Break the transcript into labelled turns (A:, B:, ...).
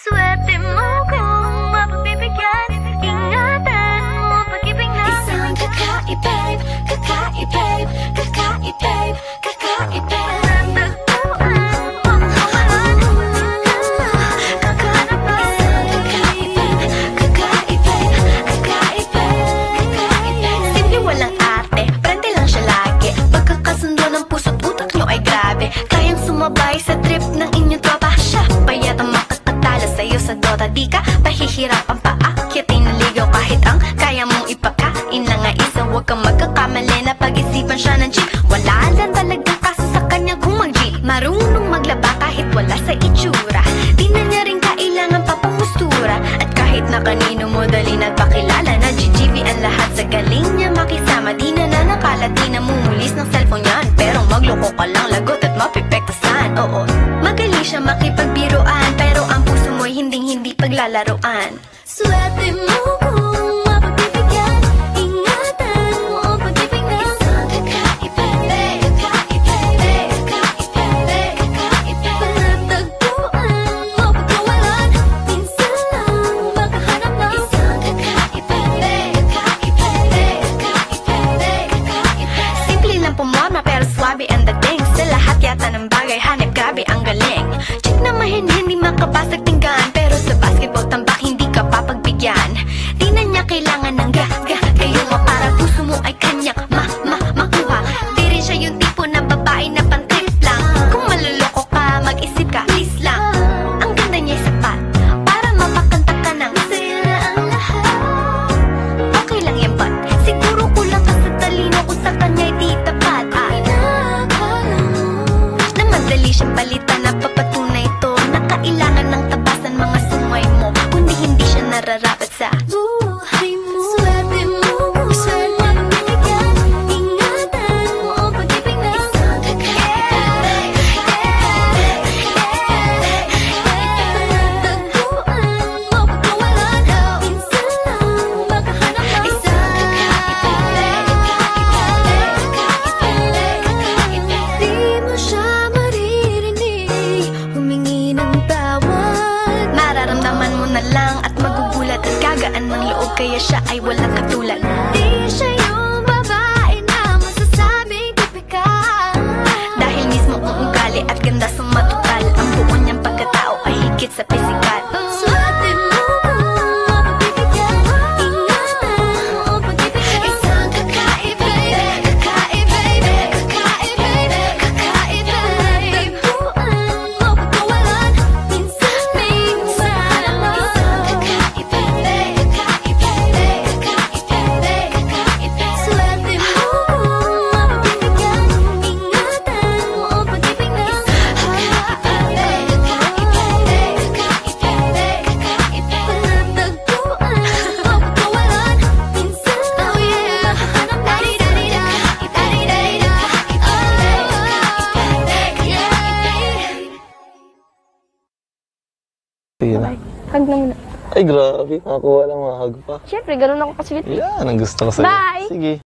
A: Swerte mo kung mapagbibigyan. Ingatan mo pag-ibig natin.
B: Isang kakaibig, kakaibig, kakaibig, kakaibig.
C: Simple walang ate, prende lang siya lagi. Pagkakasundo ng puso't utak nyo ay grabe. Kayang sumabay sa trip ng inyong tropa. Siya payat ang makakatalo sa'yo sa Dota. Di ka pahihirapan pa akyatin ng ligaw. Kahit ang kaya mong ipakain na nga isa. Huwag kang magkakamali na pag-isipan siya ng cheap. Wala lang talagang kaso sa kanya kung mag-G. Marunong maglaba kahit wala sa itsura. Di na niya rin kailangan papamustura. At kahit na kanino mo dali nagpakilala na GGV ang lahat sa galing niya makisama. Di na nanakalat, di na mumulis ng cellphone yan. Pero magloko ka lang, lagot at mapipektasan. Oo, magaling siya makipagbiruan. Pero ang puso mo'y hinding-hindi paglalaroan.
B: Swerte mo kung mapagbibigyan. Ingatan mo ang pag-ibig na isang kakaibig, kakaibig, kakaibig, kakaibig. Panatagpuan mo pagkawalan. Minsan lang makahanap ng isang kakaibig, kakaibig, kakaibig, kakaibig.
C: Simple lang pumorma pero swabe ang dating. Sa lahat yata ng bagay hanip grabe ang galing. Check na mahin hindi makabasag tinggan. Pero sa basketball tambak hindi ka papagbigyan. Di na niya kailangan ng kayo mo para puso mo ay kanyang makuha. Di rin siya yung tipo na babae na pantrip lang. Kung maluloko ka mag-isip ka please lang. Ang ganda niya sapat para mapakanta ka ng
B: Sa'yo na ang lahat.
C: okay lang yan but siguro kulang ka sa talino kung sa kanya'y di tapat.
B: Inakala mo
C: Na madali siyang palitan na papatunay ito. Na kailangan ng tabasan mga sungay mo. Kundi hindi siya nararapat sa
B: buhay mo. Swerte mo kung saan magbibigyan. Ingatan mo ang pag-ibig na isang kakaibig, kakaibig, kakaibig, panatagpuan mo pagkawalan. Minsan lang makahanap ng isang kakaibig, kakaibig, kakaibig, kakaibig. Di mo siya maririnig humingi ng tawad.
C: Mararamdaman mo na lang at magugulat. At gagaan ng loob kaya siya ay walang katulad.
B: Di siya yung babae na masasabing tipikal.
C: Dahil mismo ang ugali at ganda sa matutal. Ang buo niyang pagkatao ay higit sa pisikal.
B: Swerte mo kung mapagbibigyan. Ingatan mo ang pag-ibig na isang kakaibig, kakaibig, kakaibig, kakaibig. Panatagpuan mo pagkawalan. Minsan lang isang kakaibig, kakaibig, kakaibig, kakaibig. Swerte mo kung mapagbibigyan. Ingatan mo ang pag-ibig na isang kakaibig, kakaibig, kakaibig, kakaibig. Panatagpuan mo pagkawalan. Minsan lang makahanap ng isang kakaibig,
D: Sige na.
E: Hug na muna.
D: Ay, grabe. Nakakuha lang mga hug pa.
E: Siyempre, ganun ako ka-sweet.
D: Yan, ang gusto ko sa'yo.
E: Bye!
D: Sige.